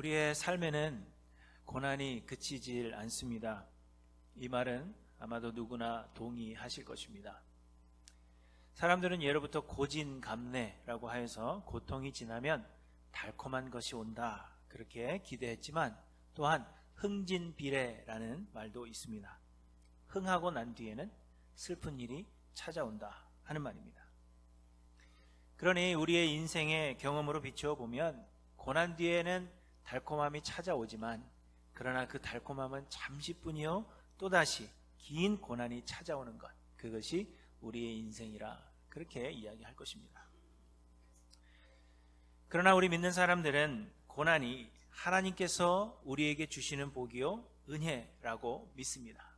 우리의 삶에는 고난이 그치질 않습니다. 이 말은 아마도 누구나 동의하실 것입니다. 사람들은 예로부터 고진감래라고 하여서 고통이 지나면 달콤한 것이 온다 그렇게 기대했지만, 또한 흥진비례라는 말도 있습니다. 흥하고 난 뒤에는 슬픈 일이 찾아온다 하는 말입니다. 그러니 우리의 인생의 경험으로 비추어 보면 고난 뒤에는 달콤함이 찾아오지만, 그러나 그 달콤함은 잠시뿐이요 또다시 긴 고난이 찾아오는 것, 그것이 우리의 인생이라 그렇게 이야기할 것입니다. 그러나 우리 믿는 사람들은 고난이 하나님께서 우리에게 주시는 복이요 은혜라고 믿습니다.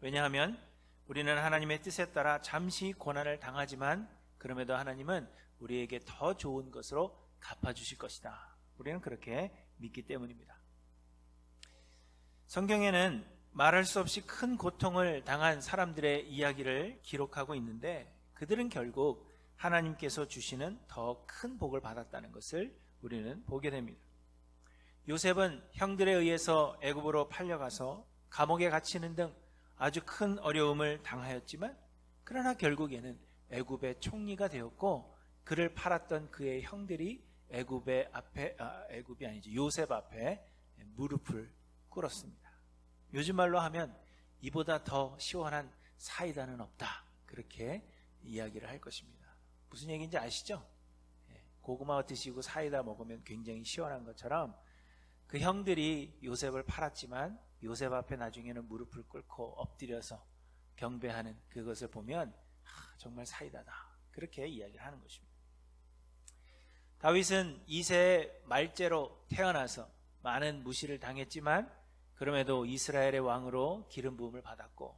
왜냐하면 우리는 하나님의 뜻에 따라 잠시 고난을 당하지만, 그럼에도 하나님은 우리에게 더 좋은 것으로 갚아주실 것이다, 우리는 그렇게 믿기 때문입니다. 성경에는 말할 수 없이 큰 고통을 당한 사람들의 이야기를 기록하고 있는데, 그들은 결국 하나님께서 주시는 더 큰 복을 받았다는 것을 우리는 보게 됩니다. 요셉은 형들에 의해서 애굽으로 팔려가서 감옥에 갇히는 등 아주 큰 어려움을 당하였지만, 그러나 결국에는 애굽의 총리가 되었고, 그를 팔았던 그의 형들이 요셉 앞에 무릎을 꿇었습니다. 요즘 말로 하면 이보다 더 시원한 사이다는 없다, 그렇게 이야기를 할 것입니다. 무슨 얘기인지 아시죠? 고구마 드시고 사이다 먹으면 굉장히 시원한 것처럼 그 형들이 요셉을 팔았지만 요셉 앞에 나중에는 무릎을 꿇고 엎드려서 경배하는 그것을 보면 정말 사이다다, 그렇게 이야기를 하는 것입니다. 다윗은 2세의 말째로 태어나서 많은 무시를 당했지만, 그럼에도 이스라엘의 왕으로 기름 부음을 받았고,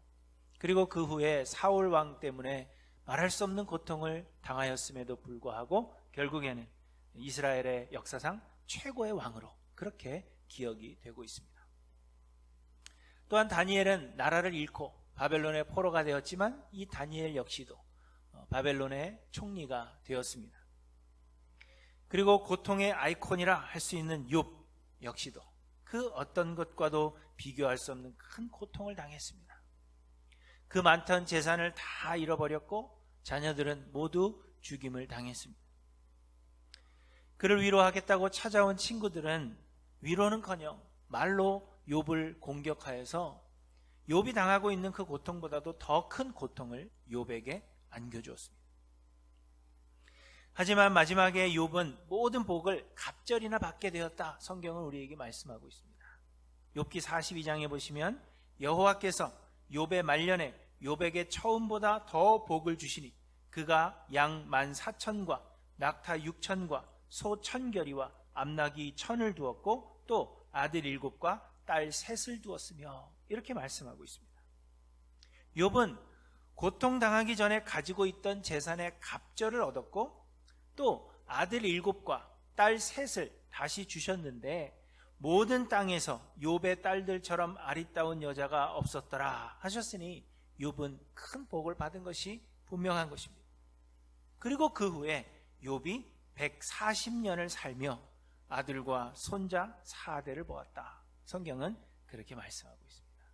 그리고 그 후에 사울 왕 때문에 말할 수 없는 고통을 당하였음에도 불구하고 결국에는 이스라엘의 역사상 최고의 왕으로 그렇게 기억이 되고 있습니다. 또한 다니엘은 나라를 잃고 바벨론의 포로가 되었지만, 이 다니엘 역시도 바벨론의 총리가 되었습니다. 그리고 고통의 아이콘이라 할 수 있는 욥 역시도 그 어떤 것과도 비교할 수 없는 큰 고통을 당했습니다. 그 많던 재산을 다 잃어버렸고 자녀들은 모두 죽임을 당했습니다. 그를 위로하겠다고 찾아온 친구들은 위로는커녕 말로 욥을 공격하여서 욥이 당하고 있는 그 고통보다도 더 큰 고통을 욥에게 안겨주었습니다. 하지만 마지막에 욥은 모든 복을 갑절이나 받게 되었다, 성경은 우리에게 말씀하고 있습니다. 욥기 42장에 보시면 여호와께서 욥의 말년에 욥에게 처음보다 더 복을 주시니 그가 양 14,000과 낙타 6,000과 소 1,000결이와 암나귀 1,000을 두었고, 또 아들 7과 딸 3을 두었으며, 이렇게 말씀하고 있습니다. 욥은 고통당하기 전에 가지고 있던 재산의 갑절을 얻었고, 또 아들 7과 딸 3을 다시 주셨는데, 모든 땅에서 욥의 딸들처럼 아리따운 여자가 없었더라 하셨으니 욥은 큰 복을 받은 것이 분명한 것입니다. 그리고 그 후에 욥이 140년을 살며 아들과 손자 4대를 보았다, 성경은 그렇게 말씀하고 있습니다.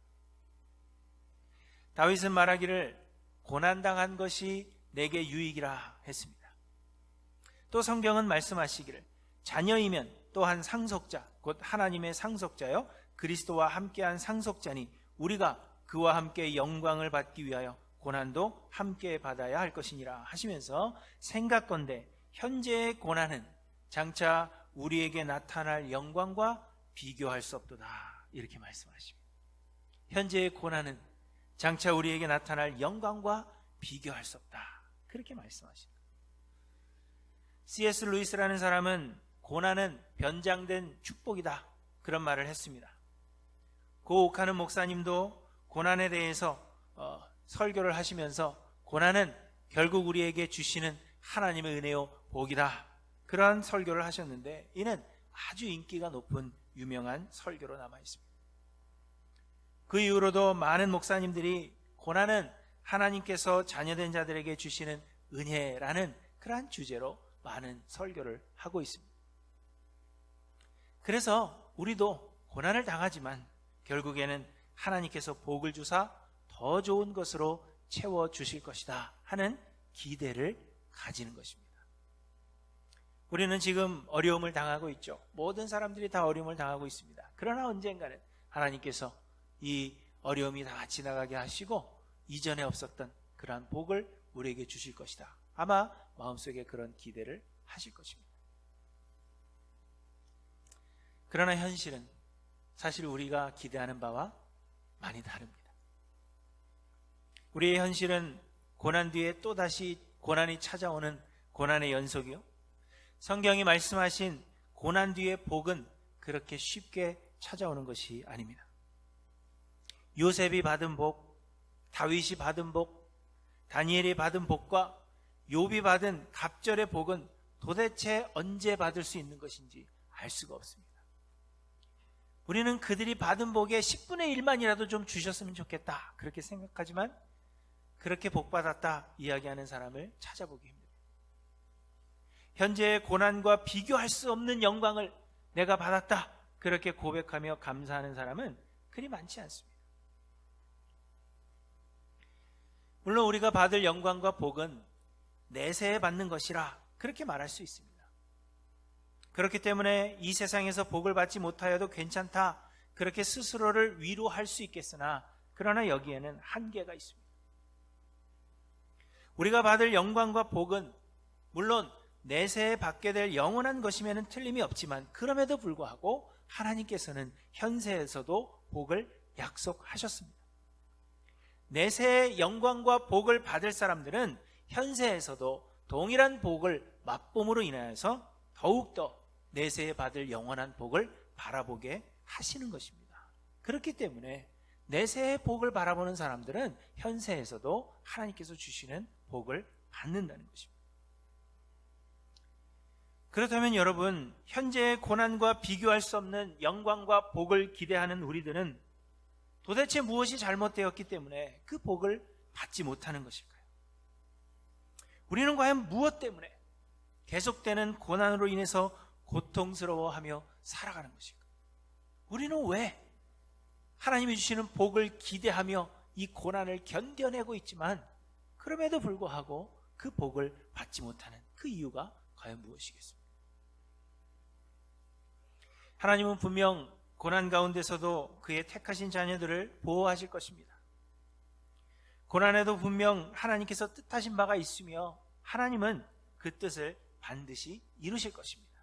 다윗은 말하기를 고난당한 것이 내게 유익이라 했습니다. 또 성경은 말씀하시기를 자녀이면 또한 상속자, 곧 하나님의 상속자여 그리스도와 함께한 상속자니 우리가 그와 함께 영광을 받기 위하여 고난도 함께 받아야 할 것이니라 하시면서, 생각건대 현재의 고난은 장차 우리에게 나타날 영광과 비교할 수 없도다, 이렇게 말씀하십니다. 현재의 고난은 장차 우리에게 나타날 영광과 비교할 수 없다, 그렇게 말씀하십니다. C.S. 루이스라는 사람은 고난은 변장된 축복이다, 그런 말을 했습니다. 고 옥하는 목사님도 고난에 대해서 설교를 하시면서 고난은 결국 우리에게 주시는 하나님의 은혜요 복이다, 그런 설교를 하셨는데, 이는 아주 인기가 높은 유명한 설교로 남아 있습니다. 그 이후로도 많은 목사님들이 고난은 하나님께서 자녀된 자들에게 주시는 은혜라는 그러한 주제로 많은 설교를 하고 있습니다. 그래서 우리도 고난을 당하지만 결국에는 하나님께서 복을 주사 더 좋은 것으로 채워주실 것이다 하는 기대를 가지는 것입니다. 우리는 지금 어려움을 당하고 있죠. 모든 사람들이 다 어려움을 당하고 있습니다. 그러나 언젠가는 하나님께서 이 어려움이 다 지나가게 하시고 이전에 없었던 그러한 복을 우리에게 주실 것이다. 아마 마음속에 그런 기대를 하실 것입니다. 그러나 현실은 사실 우리가 기대하는 바와 많이 다릅니다. 우리의 현실은 고난 뒤에 또다시 고난이 찾아오는 고난의 연속이요, 성경이 말씀하신 고난 뒤의 복은 그렇게 쉽게 찾아오는 것이 아닙니다. 요셉이 받은 복, 다윗이 받은 복, 다니엘이 받은 복과 욥이 받은 갑절의 복은 도대체 언제 받을 수 있는 것인지 알 수가 없습니다. 우리는 그들이 받은 복의 10분의 1만이라도 좀 주셨으면 좋겠다 그렇게 생각하지만 그렇게 복받았다 이야기하는 사람을 찾아보기 힘듭니다. 현재의 고난과 비교할 수 없는 영광을 내가 받았다 그렇게 고백하며 감사하는 사람은 그리 많지 않습니다. 물론 우리가 받을 영광과 복은 내세에 받는 것이라 그렇게 말할 수 있습니다. 그렇기 때문에 이 세상에서 복을 받지 못하여도 괜찮다 그렇게 스스로를 위로할 수 있겠으나 그러나 여기에는 한계가 있습니다. 우리가 받을 영광과 복은 물론 내세에 받게 될 영원한 것이면 틀림이 없지만 그럼에도 불구하고 하나님께서는 현세에서도 복을 약속하셨습니다. 내세의 영광과 복을 받을 사람들은 현세에서도 동일한 복을 맛봄으로 인하여서 더욱더 내세에 받을 영원한 복을 바라보게 하시는 것입니다. 그렇기 때문에 내세의 복을 바라보는 사람들은 현세에서도 하나님께서 주시는 복을 받는다는 것입니다. 그렇다면 여러분, 현재의 고난과 비교할 수 없는 영광과 복을 기대하는 우리들은 도대체 무엇이 잘못되었기 때문에 그 복을 받지 못하는 것일까요? 우리는 과연 무엇 때문에 계속되는 고난으로 인해서 고통스러워하며 살아가는 것일까요? 우리는 왜 하나님이 주시는 복을 기대하며 이 고난을 견뎌내고 있지만 그럼에도 불구하고 그 복을 받지 못하는 그 이유가 과연 무엇이겠습니까? 하나님은 분명 고난 가운데서도 그의 택하신 자녀들을 보호하실 것입니다. 고난에도 분명 하나님께서 뜻하신 바가 있으며 하나님은 그 뜻을 반드시 이루실 것입니다.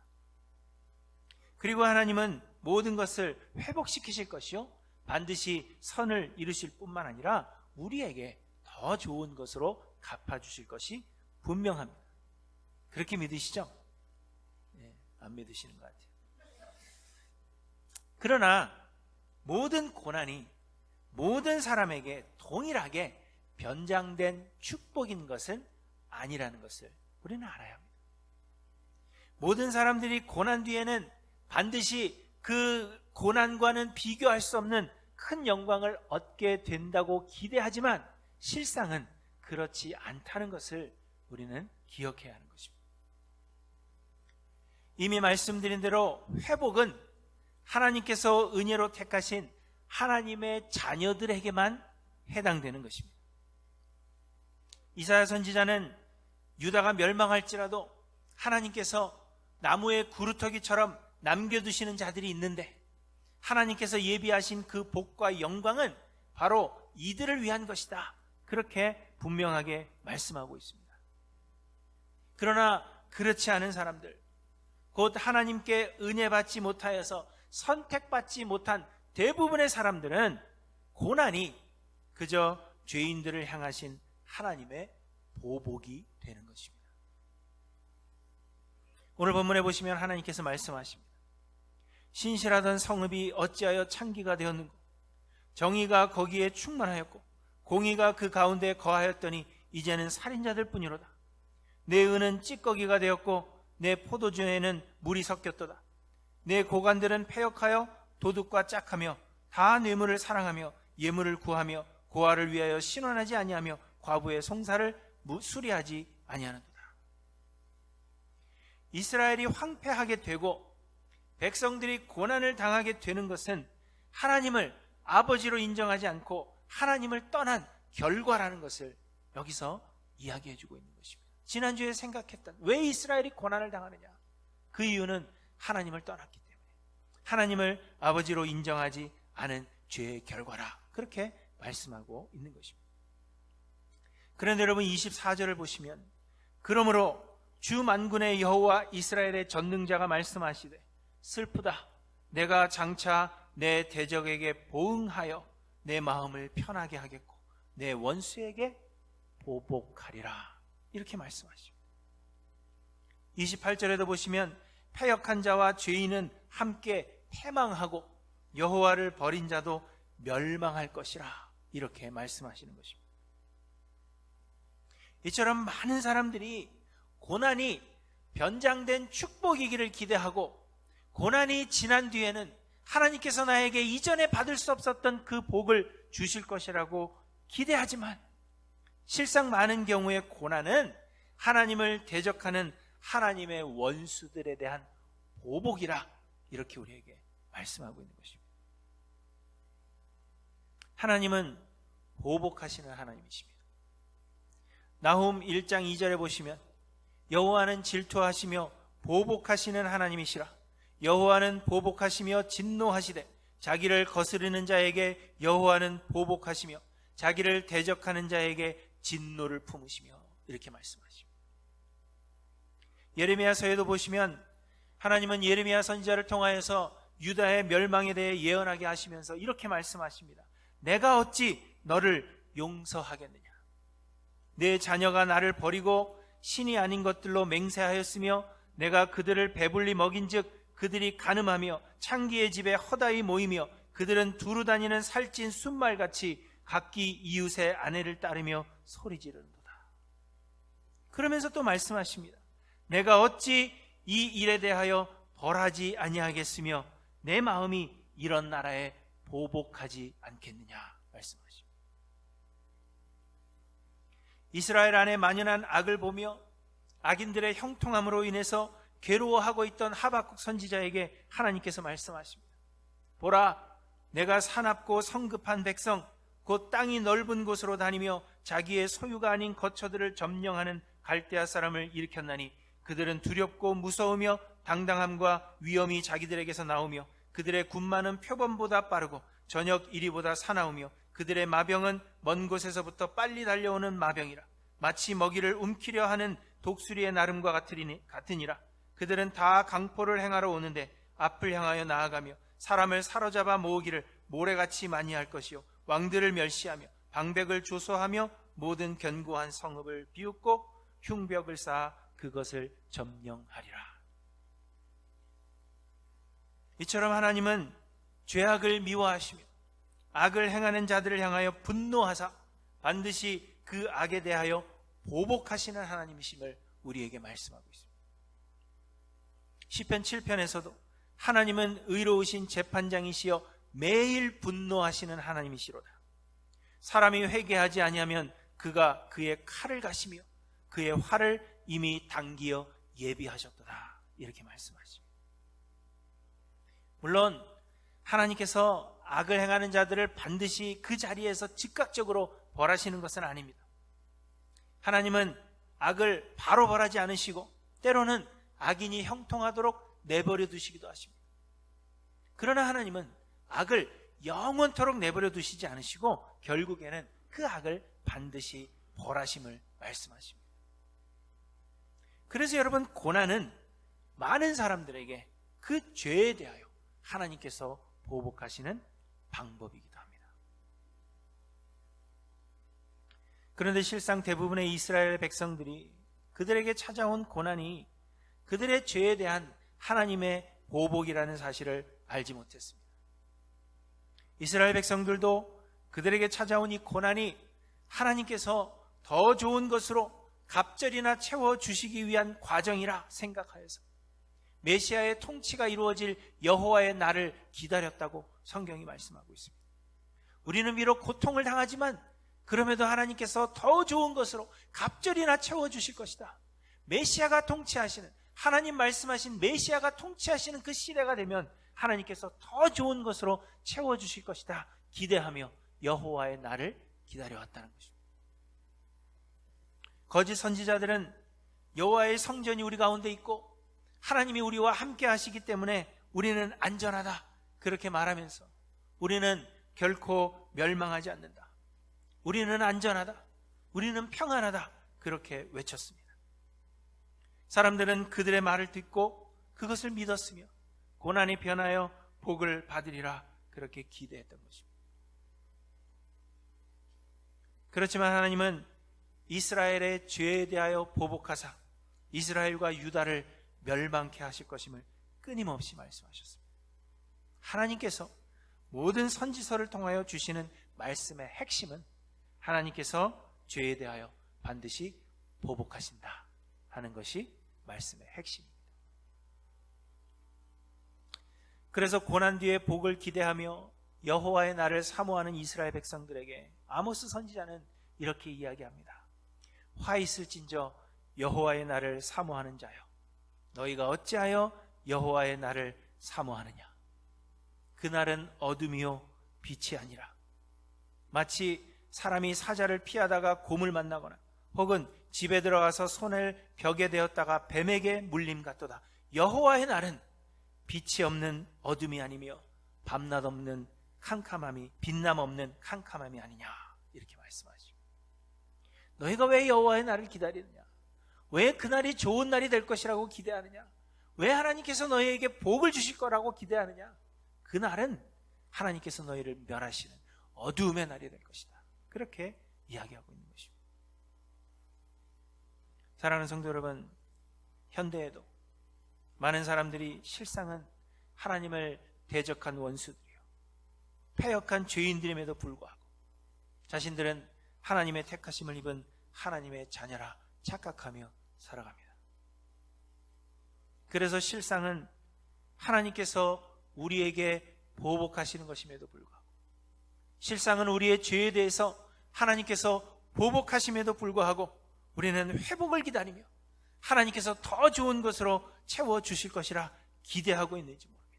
그리고 하나님은 모든 것을 회복시키실 것이요 반드시 선을 이루실 뿐만 아니라 우리에게 더 좋은 것으로 갚아주실 것이 분명합니다. 그렇게 믿으시죠? 네, 안 믿으시는 것 같아요. 그러나 모든 고난이 모든 사람에게 동일하게 변장된 축복인 것은 아니라는 것을 우리는 알아야 합니다. 모든 사람들이 고난 뒤에는 반드시 그 고난과는 비교할 수 없는 큰 영광을 얻게 된다고 기대하지만 실상은 그렇지 않다는 것을 우리는 기억해야 하는 것입니다. 이미 말씀드린 대로 회복은 하나님께서 은혜로 택하신 하나님의 자녀들에게만 해당되는 것입니다. 이사야 선지자는 유다가 멸망할지라도 하나님께서 나무의 구루터기처럼 남겨두시는 자들이 있는데 하나님께서 예비하신 그 복과 영광은 바로 이들을 위한 것이다. 그렇게 분명하게 말씀하고 있습니다. 그러나 그렇지 않은 사람들, 곧 하나님께 은혜 받지 못하여서 선택받지 못한 대부분의 사람들은 고난이 그저 죄인들을 향하신 하나님의 보복이 되는 것입니다. 오늘 본문에 보시면 하나님께서 말씀하십니다. 신실하던 성읍이 어찌하여 창기가 되었는고 정의가 거기에 충만하였고 공의가 그 가운데 거하였더니 이제는 살인자들 뿐이로다. 내 은은 찌꺼기가 되었고 내 포도주에는 물이 섞였도다. 내 고관들은 패역하여 도둑과 짝하며 다 뇌물을 사랑하며 예물을 구하며 고아를 위하여 신원하지 아니하며 과부의 송사를 수리하지 아니하는도다. 이스라엘이 황폐하게 되고 백성들이 고난을 당하게 되는 것은 하나님을 아버지로 인정하지 않고 하나님을 떠난 결과라는 것을 여기서 이야기해 주고 있는 것입니다. 지난주에 생각했던 왜 이스라엘이 고난을 당하느냐? 그 이유는 하나님을 떠났기 때문에, 하나님을 아버지로 인정하지 않은 죄의 결과라, 그렇게 말씀하고 있는 것입니다. 그런데 여러분 24절을 보시면, 그러므로 주 만군의 여호와 이스라엘의 전능자가 말씀하시되 슬프다, 내가 장차 내 대적에게 보응하여 내 마음을 편하게 하겠고 내 원수에게 보복하리라, 이렇게 말씀하십니다. 28절에도 보시면 패역한 자와 죄인은 함께 패망하고 여호와를 버린 자도 멸망할 것이라, 이렇게 말씀하시는 것입니다. 이처럼 많은 사람들이 고난이 변장된 축복이기를 기대하고, 고난이 지난 뒤에는 하나님께서 나에게 이전에 받을 수 없었던 그 복을 주실 것이라고 기대하지만, 실상 많은 경우의 고난은 하나님을 대적하는 하나님의 원수들에 대한 보복이라, 이렇게 우리에게 말씀하고 있는 것입니다. 하나님은 보복하시는 하나님이십니다. 나훔 1장 2절에 보시면 여호와는 질투하시며 보복하시는 하나님이시라. 여호와는 보복하시며 진노하시되 자기를 거스르는 자에게 여호와는 보복하시며 자기를 대적하는 자에게 진노를 품으시며, 이렇게 말씀하십니다. 예레미야서에도 보시면 하나님은 예레미야 선지자를 통하여서 유다의 멸망에 대해 예언하게 하시면서 이렇게 말씀하십니다. 내가 어찌 너를 용서하겠느냐? 내 자녀가 나를 버리고 신이 아닌 것들로 맹세하였으며 내가 그들을 배불리 먹인즉 그들이 간음하며 창기의 집에 허다히 모이며 그들은 두루 다니는 살찐 순말같이 각기 이웃의 아내를 따르며 소리 지르는도다. 그러면서 또 말씀하십니다. 내가 어찌 이 일에 대하여 벌하지 아니하겠으며 내 마음이 이런 나라에 보복하지 않겠느냐, 말씀하십니다. 이스라엘 안에 만연한 악을 보며 악인들의 형통함으로 인해서 괴로워하고 있던 하박국 선지자에게 하나님께서 말씀하십니다. 보라, 내가 사납고 성급한 백성, 곧 땅이 넓은 곳으로 다니며 자기의 소유가 아닌 거처들을 점령하는 갈대아 사람을 일으켰나니 그들은 두렵고 무서우며 당당함과 위엄이 자기들에게서 나오며 그들의 군마는 표범보다 빠르고 저녁 이리보다 사나우며 그들의 마병은 먼 곳에서부터 빨리 달려오는 마병이라. 마치 먹이를 움키려 하는 독수리의 나름과 같으니라. 그들은 다 강포를 행하러 오는데 앞을 향하여 나아가며 사람을 사로잡아 모으기를 모래같이 많이 할 것이요 왕들을 멸시하며 방백을 조소하며 모든 견고한 성읍을 비웃고 흉벽을 쌓아 그것을 점령하리라. 이처럼 하나님은 죄악을 미워하시며 악을 행하는 자들을 향하여 분노하사 반드시 그 악에 대하여 보복하시는 하나님이심을 우리에게 말씀하고 있습니다. 시편 7편에서도 하나님은 의로우신 재판장이시여 매일 분노하시는 하나님이시로다. 사람이 회개하지 아니하면 그가 그의 칼을 가시며 그의 활을 이미 당기어 예비하셨도다, 이렇게 말씀하십니다. 물론 하나님께서 악을 행하는 자들을 반드시 그 자리에서 즉각적으로 벌하시는 것은 아닙니다. 하나님은 악을 바로 벌하지 않으시고 때로는 악인이 형통하도록 내버려 두시기도 하십니다. 그러나 하나님은 악을 영원토록 내버려 두시지 않으시고 결국에는 그 악을 반드시 벌하심을 말씀하십니다. 그래서 여러분, 고난은 많은 사람들에게 그 죄에 대하여 하나님께서 보복하시는 방법이기도 합니다. 그런데 실상 대부분의 이스라엘 백성들이 그들에게 찾아온 고난이 그들의 죄에 대한 하나님의 보복이라는 사실을 알지 못했습니다. 이스라엘 백성들도 그들에게 찾아온 이 고난이 하나님께서 더 좋은 것으로 갑절이나 채워주시기 위한 과정이라 생각하여서 메시아의 통치가 이루어질 여호와의 날을 기다렸다고 성경이 말씀하고 있습니다. 우리는 비록 고통을 당하지만 그럼에도 하나님께서 더 좋은 것으로 갑절이나 채워주실 것이다. 메시아가 통치하시는 하나님 말씀하신 메시아가 통치하시는 그 시대가 되면 하나님께서 더 좋은 것으로 채워주실 것이다 기대하며 여호와의 날을 기다려왔다는 것입니다. 거짓 선지자들은 여호와의 성전이 우리 가운데 있고 하나님이 우리와 함께 하시기 때문에 우리는 안전하다 그렇게 말하면서 우리는 결코 멸망하지 않는다, 우리는 안전하다, 우리는 평안하다 그렇게 외쳤습니다. 사람들은 그들의 말을 듣고 그것을 믿었으며 고난이 변하여 복을 받으리라 그렇게 기대했던 것입니다. 그렇지만 하나님은 이스라엘의 죄에 대하여 보복하사 이스라엘과 유다를 멸망케 하실 것임을 끊임없이 말씀하셨습니다. 하나님께서 모든 선지서를 통하여 주시는 말씀의 핵심은 하나님께서 죄에 대하여 반드시 보복하신다 하는 것이 말씀의 핵심입니다. 그래서 고난 뒤에 복을 기대하며 여호와의 날을 사모하는 이스라엘 백성들에게 아모스 선지자는 이렇게 이야기합니다. 화 있을진저 여호와의 날을 사모하는 자여, 너희가 어찌하여 여호와의 날을 사모하느냐. 그날은 어둠이요 빛이 아니라 마치 사람이 사자를 피하다가 곰을 만나거나 혹은 집에 들어가서 손을 벽에 대었다가 뱀에게 물림 같도다. 여호와의 날은 빛이 없는 어둠이 아니며 밤낮 없는 캄캄함이, 빛남 없는 캄캄함이 아니냐 이렇게 말씀하시고, 너희가 왜 여호와의 날을 기다리느냐, 왜 그날이 좋은 날이 될 것이라고 기대하느냐, 왜 하나님께서 너희에게 복을 주실 거라고 기대하느냐. 그날은 하나님께서 너희를 멸하시는 어두움의 날이 될 것이다 그렇게 이야기하고 있는 것입니다. 사랑하는 성도 여러분, 현대에도 많은 사람들이 실상은 하나님을 대적한 원수들이요, 패역한 죄인들임에도 불구하고 자신들은 하나님의 택하심을 입은 하나님의 자녀라 착각하며 살아갑니다. 그래서 실상은 하나님께서 우리에게 보복하시는 것임에도 불구하고, 실상은 우리의 죄에 대해서 하나님께서 보복하심에도 불구하고 우리는 회복을 기다리며 하나님께서 더 좋은 것으로 채워주실 것이라 기대하고 있는지 모릅니다.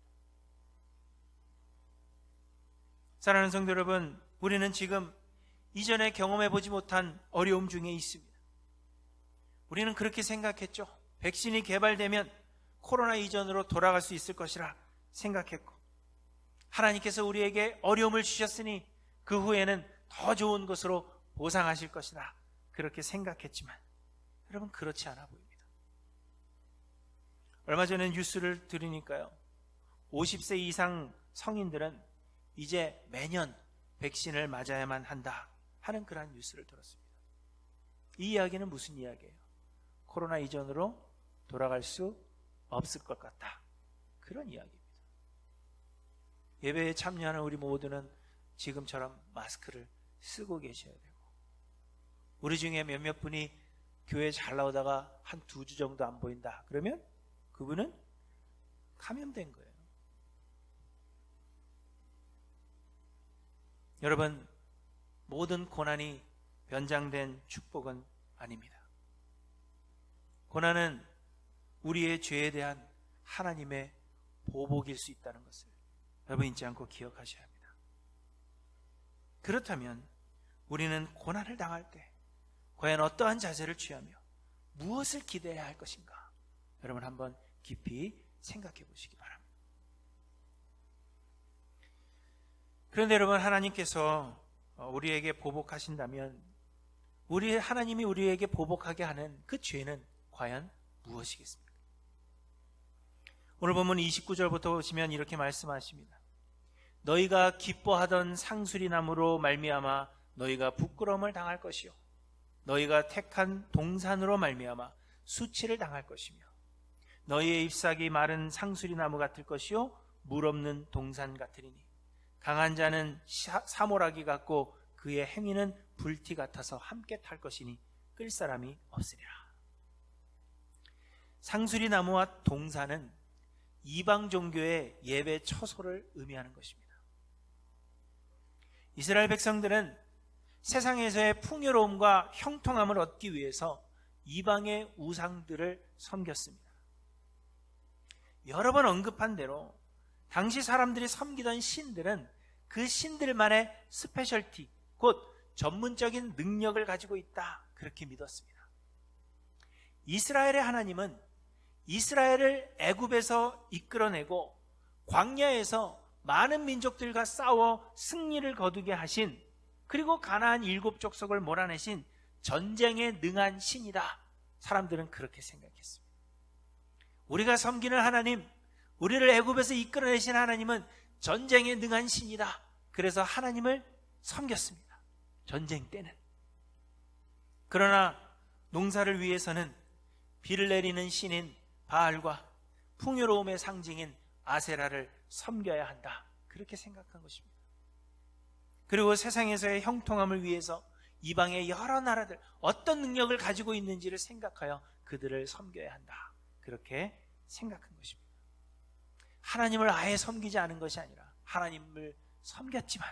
사랑하는 성도 여러분, 우리는 지금 이전에 경험해보지 못한 어려움 중에 있습니다. 우리는 그렇게 생각했죠. 백신이 개발되면 코로나 이전으로 돌아갈 수 있을 것이라 생각했고, 하나님께서 우리에게 어려움을 주셨으니 그 후에는 더 좋은 것으로 보상하실 것이다 그렇게 생각했지만 여러분, 그렇지 않아 보입니다. 얼마 전에 뉴스를 들으니까요, 50세 이상 성인들은 이제 매년 백신을 맞아야만 한다 하는 그런 뉴스를 들었습니다. 이 이야기는 무슨 이야기예요? 코로나 이전으로 돌아갈 수 없을 것 같다, 그런 이야기입니다. 예배에 참여하는 우리 모두는 지금처럼 마스크를 쓰고 계셔야 되고, 우리 중에 몇몇 분이 교회 잘 나오다가 한 2주 정도 안 보인다 그러면 그분은 감염된 거예요. 여러분, 모든 고난이 변장된 축복은 아닙니다. 고난은 우리의 죄에 대한 하나님의 보복일 수 있다는 것을 여러분 잊지 않고 기억하셔야 합니다. 그렇다면 우리는 고난을 당할 때 과연 어떠한 자세를 취하며 무엇을 기대해야 할 것인가, 여러분 한번 깊이 생각해 보시기 바랍니다. 그런데 여러분, 하나님께서 우리에게 보복하신다면 하나님이 우리에게 보복하게 하는 그 죄는 과연 무엇이겠습니까? 오늘 본문 29절부터 보시면 이렇게 말씀하십니다. 너희가 기뻐하던 상수리나무로 말미암아 너희가 부끄러움을 당할 것이요, 너희가 택한 동산으로 말미암아 수치를 당할 것이며, 너희의 잎사귀 마른 상수리나무 같을 것이요 물 없는 동산 같으리니, 강한 자는 사모라기 같고 그의 행위는 불티 같아서 함께 탈 것이니 끌 사람이 없으리라. 상수리나무와 동산은 이방 종교의 예배 처소를 의미하는 것입니다. 이스라엘 백성들은 세상에서의 풍요로움과 형통함을 얻기 위해서 이방의 우상들을 섬겼습니다. 여러 번 언급한 대로 당시 사람들이 섬기던 신들은 그 신들만의 스페셜티, 곧 전문적인 능력을 가지고 있다, 그렇게 믿었습니다. 이스라엘의 하나님은 이스라엘을 애굽에서 이끌어내고 광야에서 많은 민족들과 싸워 승리를 거두게 하신, 그리고 가나안 7족속을 몰아내신 전쟁에 능한 신이다. 사람들은 그렇게 생각했습니다. 우리가 섬기는 하나님, 우리를 애굽에서 이끌어내신 하나님은 전쟁에 능한 신이다. 그래서 하나님을 섬겼습니다. 전쟁 때는. 그러나 농사를 위해서는 비를 내리는 신인 바알과 풍요로움의 상징인 아세라를 섬겨야 한다, 그렇게 생각한 것입니다. 그리고 세상에서의 형통함을 위해서 이방의 여러 나라들 어떤 능력을 가지고 있는지를 생각하여 그들을 섬겨야 한다, 그렇게 생각한 것입니다. 하나님을 아예 섬기지 않은 것이 아니라 하나님을 섬겼지만,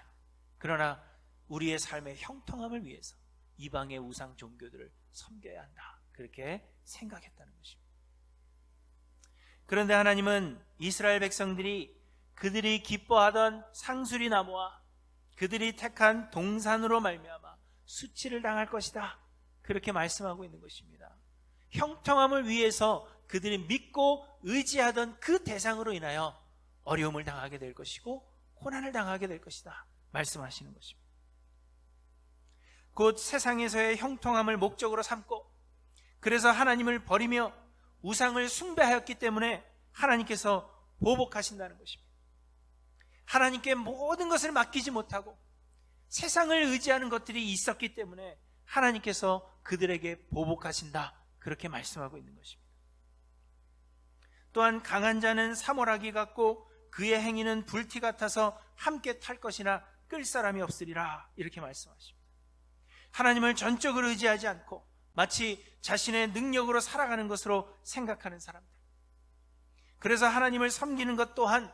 그러나 우리의 삶의 형통함을 위해서 이방의 우상 종교들을 섬겨야 한다, 그렇게 생각했다는 것입니다. 그런데 하나님은 이스라엘 백성들이 그들이 기뻐하던 상수리 나무와 그들이 택한 동산으로 말미암아 수치를 당할 것이다, 그렇게 말씀하고 있는 것입니다. 형통함을 위해서 그들이 믿고 의지하던 그 대상으로 인하여 어려움을 당하게 될 것이고 고난을 당하게 될 것이다, 말씀하시는 것입니다. 곧 세상에서의 형통함을 목적으로 삼고, 그래서 하나님을 버리며 우상을 숭배하였기 때문에 하나님께서 보복하신다는 것입니다. 하나님께 모든 것을 맡기지 못하고 세상을 의지하는 것들이 있었기 때문에 하나님께서 그들에게 보복하신다, 그렇게 말씀하고 있는 것입니다. 또한 강한 자는 사모라기 같고 그의 행위는 불티 같아서 함께 탈 것이나 끌 사람이 없으리라, 이렇게 말씀하십니다. 하나님을 전적으로 의지하지 않고 마치 자신의 능력으로 살아가는 것으로 생각하는 사람들. 그래서 하나님을 섬기는 것 또한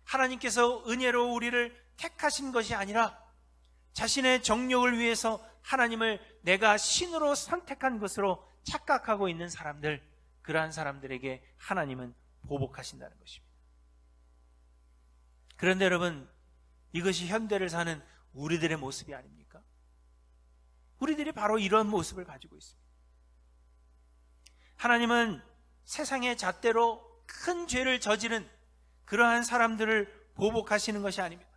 하나님께서 은혜로 우리를 택하신 것이 아니라 자신의 정욕을 위해서 하나님을 내가 신으로 선택한 것으로 착각하고 있는 사람들, 그러한 사람들에게 하나님은 보복하신다는 것입니다. 그런데 여러분, 이것이 현대를 사는 우리들의 모습이 아닙니까? 우리들이 바로 이런 모습을 가지고 있습니다. 하나님은 세상의 잣대로 큰 죄를 저지른 그러한 사람들을 보복하시는 것이 아닙니다.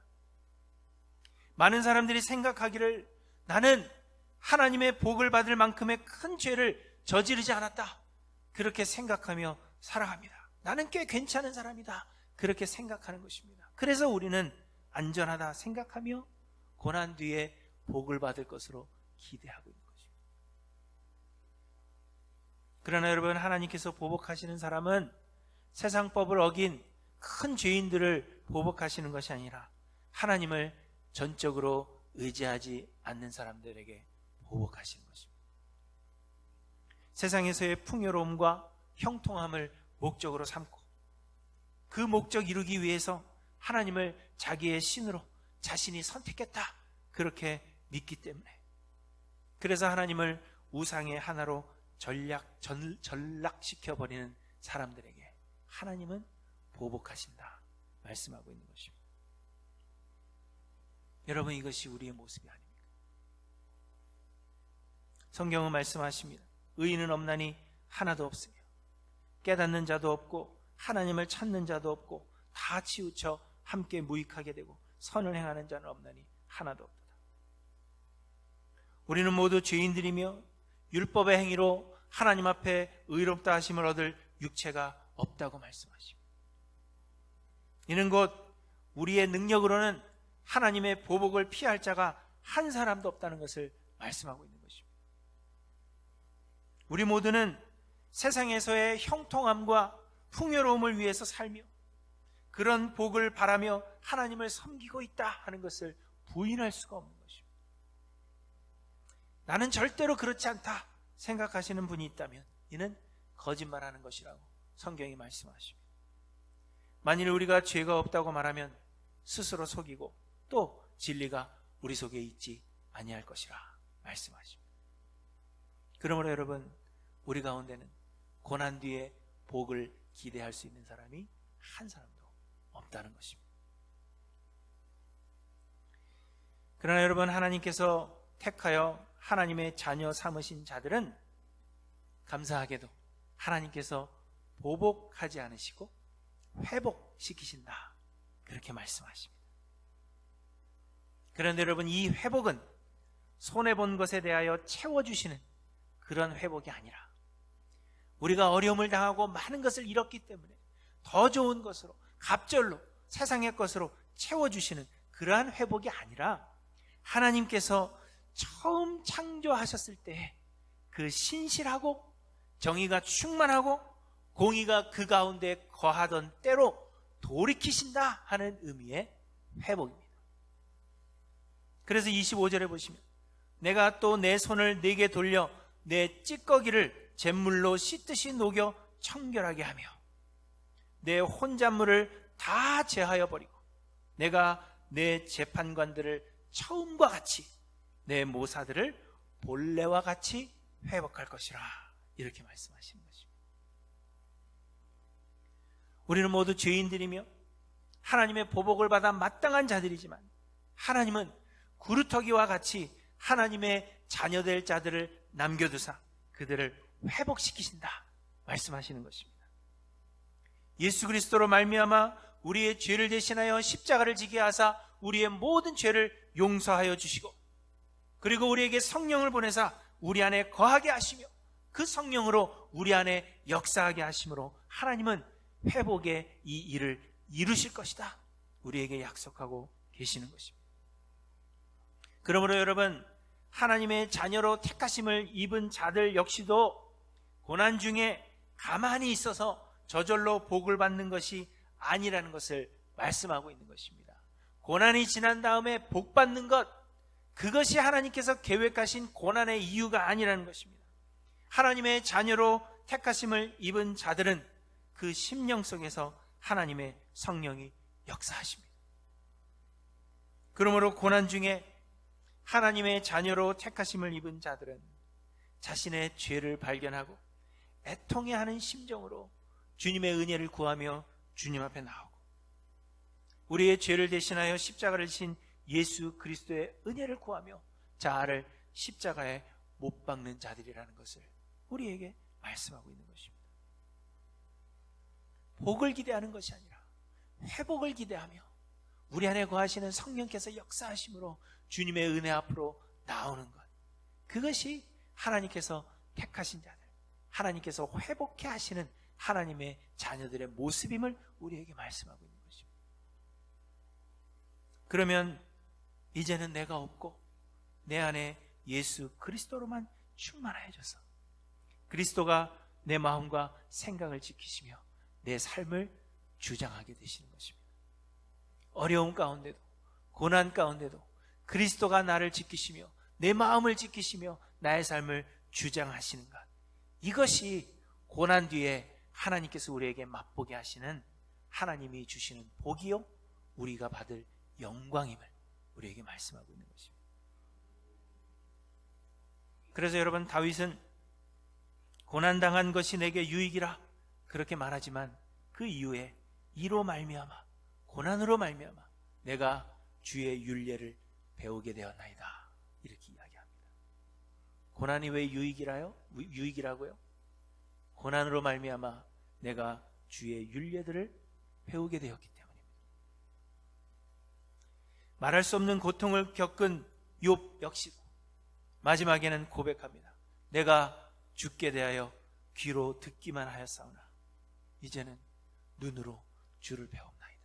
많은 사람들이 생각하기를 나는 하나님의 복을 받을 만큼의 큰 죄를 저지르지 않았다, 그렇게 생각하며 살아갑니다. 나는 꽤 괜찮은 사람이다, 그렇게 생각하는 것입니다. 그래서 우리는 안전하다 생각하며 고난 뒤에 복을 받을 것으로 기대하고 있는 것입니다. 그러나 여러분, 하나님께서 보복하시는 사람은 세상법을 어긴 큰 죄인들을 보복하시는 것이 아니라 하나님을 전적으로 의지하지 않는 사람들에게 보복하시는 것입니다. 세상에서의 풍요로움과 형통함을 목적으로 삼고 그 목적 이루기 위해서 하나님을 자기의 신으로 자신이 선택했다, 그렇게 믿기 때문에, 그래서 하나님을 우상의 하나로 전락시켜버리는 사람들에게 하나님은 보복하신다, 말씀하고 있는 것입니다. 여러분, 이것이 우리의 모습이 아닙니까? 성경은 말씀하십니다. 의인은 없나니 하나도 없으며 깨닫는 자도 없고 하나님을 찾는 자도 없고 다 치우쳐 함께 무익하게 되고 선을 행하는 자는 없나니 하나도 없도다. 우리는 모두 죄인들이며 율법의 행위로 하나님 앞에 의롭다 하심을 얻을 육체가 없다고 말씀하십니다. 이는 곧 우리의 능력으로는 하나님의 보복을 피할 자가 한 사람도 없다는 것을 말씀하고 있는 것입니다. 우리 모두는 세상에서의 형통함과 풍요로움을 위해서 살며 그런 복을 바라며 하나님을 섬기고 있다 하는 것을 부인할 수가 없는 것입니다. 나는 절대로 그렇지 않다 생각하시는 분이 있다면 이는 거짓말하는 것이라고 성경이 말씀하십니다. 만일 우리가 죄가 없다고 말하면 스스로 속이고 또 진리가 우리 속에 있지 아니할 것이라 말씀하십니다. 그러므로 여러분, 우리 가운데는 고난 뒤에 복을 기대할 수 있는 사람이 한 사람도 없다는 것입니다. 그러나 여러분, 하나님께서 택하여 하나님의 자녀 삼으신 자들은 감사하게도 하나님께서 보복하지 않으시고 회복시키신다, 그렇게 말씀하십니다. 그런데 여러분, 이 회복은 손해본 것에 대하여 채워주시는 그런 회복이 아니라 우리가 어려움을 당하고 많은 것을 잃었기 때문에 더 좋은 것으로, 갑절로, 세상의 것으로 채워주시는 그러한 회복이 아니라 하나님께서 처음 창조하셨을 때 그 신실하고 정의가 충만하고 공의가 그 가운데 거하던 때로 돌이키신다 하는 의미의 회복입니다. 그래서 25절에 보시면 내가 또 내 손을 네게 돌려 내 찌꺼기를 잿물로 씻듯이 녹여 청결하게 하며 내 혼잣물을 다 제하여 버리고 내가 내 재판관들을 처음과 같이 내 모사들을 본래와 같이 회복할 것이라, 이렇게 말씀하시는 것입니다. 우리는 모두 죄인들이며 하나님의 보복을 받아 마땅한 자들이지만 하나님은 구루터기와 같이 하나님의 자녀될 자들을 남겨두사 그들을 회복시키신다 말씀하시는 것입니다. 예수 그리스도로 말미암아 우리의 죄를 대신하여 십자가를 지게 하사 우리의 모든 죄를 용서하여 주시고, 그리고 우리에게 성령을 보내사 우리 안에 거하게 하시며 그 성령으로 우리 안에 역사하게 하심으로 하나님은 회복의 이 일을 이루실 것이다, 우리에게 약속하고 계시는 것입니다. 그러므로 여러분, 하나님의 자녀로 택하심을 입은 자들 역시도 고난 중에 가만히 있어서 저절로 복을 받는 것이 아니라는 것을 말씀하고 있는 것입니다. 고난이 지난 다음에 복 받는 것, 그것이 하나님께서 계획하신 고난의 이유가 아니라는 것입니다. 하나님의 자녀로 택하심을 입은 자들은 그 심령 속에서 하나님의 성령이 역사하십니다. 그러므로 고난 중에 하나님의 자녀로 택하심을 입은 자들은 자신의 죄를 발견하고 애통해하는 심정으로 주님의 은혜를 구하며 주님 앞에 나오고, 우리의 죄를 대신하여 십자가를 진 예수 그리스도의 은혜를 구하며 자아를 십자가에 못 박는 자들이라는 것을 우리에게 말씀하고 있는 것입니다. 복을 기대하는 것이 아니라 회복을 기대하며 우리 안에 거하시는 성령께서 역사하심으로 주님의 은혜 앞으로 나오는 것, 그것이 하나님께서 택하신 자들, 하나님께서 회복해 하시는 하나님의 자녀들의 모습임을 우리에게 말씀하고 있는 것입니다. 그러면 이제는 내가 없고 내 안에 예수 그리스도로만 충만해져서 그리스도가 내 마음과 생각을 지키시며 내 삶을 주장하게 되시는 것입니다. 어려움 가운데도 고난 가운데도 그리스도가 나를 지키시며 내 마음을 지키시며 나의 삶을 주장하시는 것, 이것이 고난 뒤에 하나님께서 우리에게 맛보게 하시는 하나님이 주시는 복이요 우리가 받을 영광임을 우리에게 말씀하고 있는 것입니다. 그래서 여러분, 다윗은 고난당한 것이 내게 유익이라 그렇게 말하지만 그 이후에 이로 말미암아, 고난으로 말미암아 내가 주의 율례를 배우게 되었나이다, 이렇게 이야기합니다. 고난이 왜 유익이라고요? 고난으로 말미암아 내가 주의 율례들을 배우게 되었기 때문입니다. 말할 수 없는 고통을 겪은 욥 역시도 마지막에는 고백합니다. 내가 주께 대하여 귀로 듣기만 하였사오나 이제는 눈으로 주를 배웁나이다.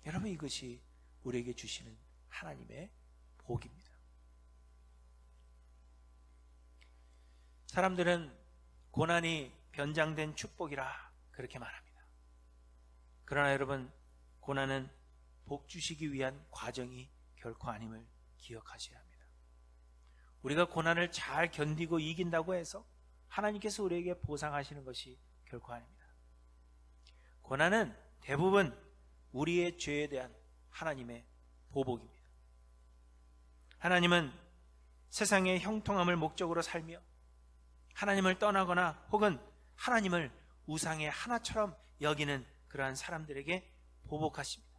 여러분, 이것이 우리에게 주시는 하나님의 복입니다. 사람들은 고난이 변장된 축복이라 그렇게 말합니다. 그러나 여러분, 고난은 복 주시기 위한 과정이 결코 아님을 기억하셔야 합니다. 우리가 고난을 잘 견디고 이긴다고 해서 하나님께서 우리에게 보상하시는 것이 결코 아닙니다. 고난은 대부분 우리의 죄에 대한 하나님의 보복입니다. 하나님은 세상의 형통함을 목적으로 살며 하나님을 떠나거나 혹은 하나님을 우상의 하나처럼 여기는 그러한 사람들에게 보복하십니다.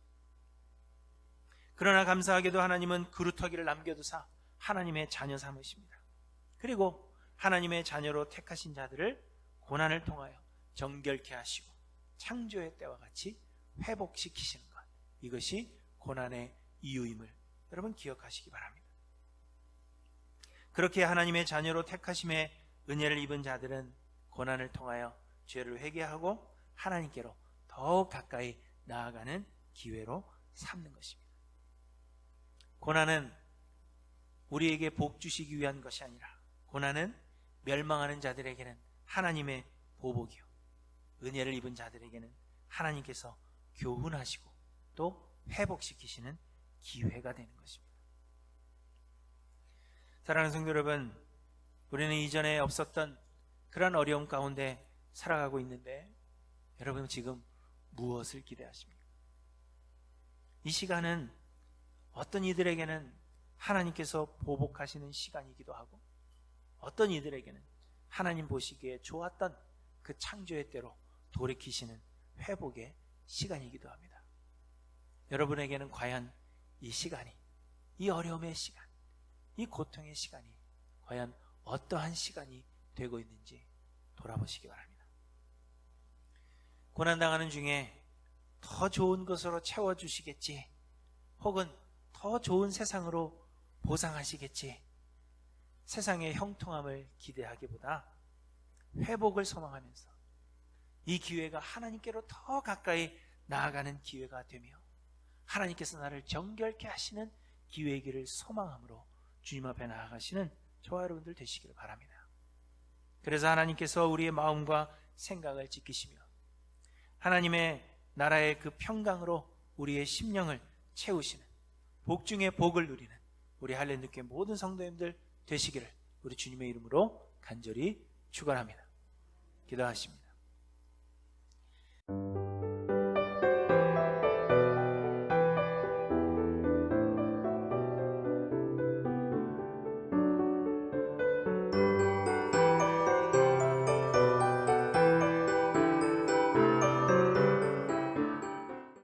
그러나 감사하게도 하나님은 그루터기를 남겨두사 하나님의 자녀 삼으십니다. 그리고 하나님의 자녀로 택하신 자들을 고난을 통하여 정결케 하시고 창조의 때와 같이 회복시키시는 것, 이것이 고난의 이유임을 여러분 기억하시기 바랍니다. 그렇게 하나님의 자녀로 택하심의 은혜를 입은 자들은 고난을 통하여 죄를 회개하고 하나님께로 더욱 가까이 나아가는 기회로 삼는 것입니다. 고난은 우리에게 복 주시기 위한 것이 아니라 고난은 멸망하는 자들에게는 하나님의 보복이요, 은혜를 입은 자들에게는 하나님께서 교훈하시고 또 회복시키시는 기회가 되는 것입니다. 사랑하는 성도 여러분, 우리는 이전에 없었던 그런 어려움 가운데 살아가고 있는데 여러분 지금 무엇을 기대하십니까? 이 시간은 어떤 이들에게는 하나님께서 보복하시는 시간이기도 하고 어떤 이들에게는 하나님 보시기에 좋았던 그 창조의 때로 돌이키시는 회복의 시간이기도 합니다. 여러분에게는 과연 이 시간이, 이 어려움의 시간, 이 고통의 시간이 과연 어떠한 시간이 되고 있는지 돌아보시기 바랍니다. 고난당하는 중에 더 좋은 것으로 채워주시겠지, 혹은 더 좋은 세상으로 보상하시겠지, 세상의 형통함을 기대하기보다 회복을 소망하면서 이 기회가 하나님께로 더 가까이 나아가는 기회가 되며 하나님께서 나를 정결케 하시는 기회이기를 소망함으로 주님 앞에 나아가시는 저와 여러분들 되시기를 바랍니다. 그래서 하나님께서 우리의 마음과 생각을 지키시며 하나님의 나라의 그 평강으로 우리의 심령을 채우시는 복 중에 복을 누리는 우리 할렐루야 모든 성도님들 되시기를 우리 주님의 이름으로 간절히 축원합니다. 기도하십니다.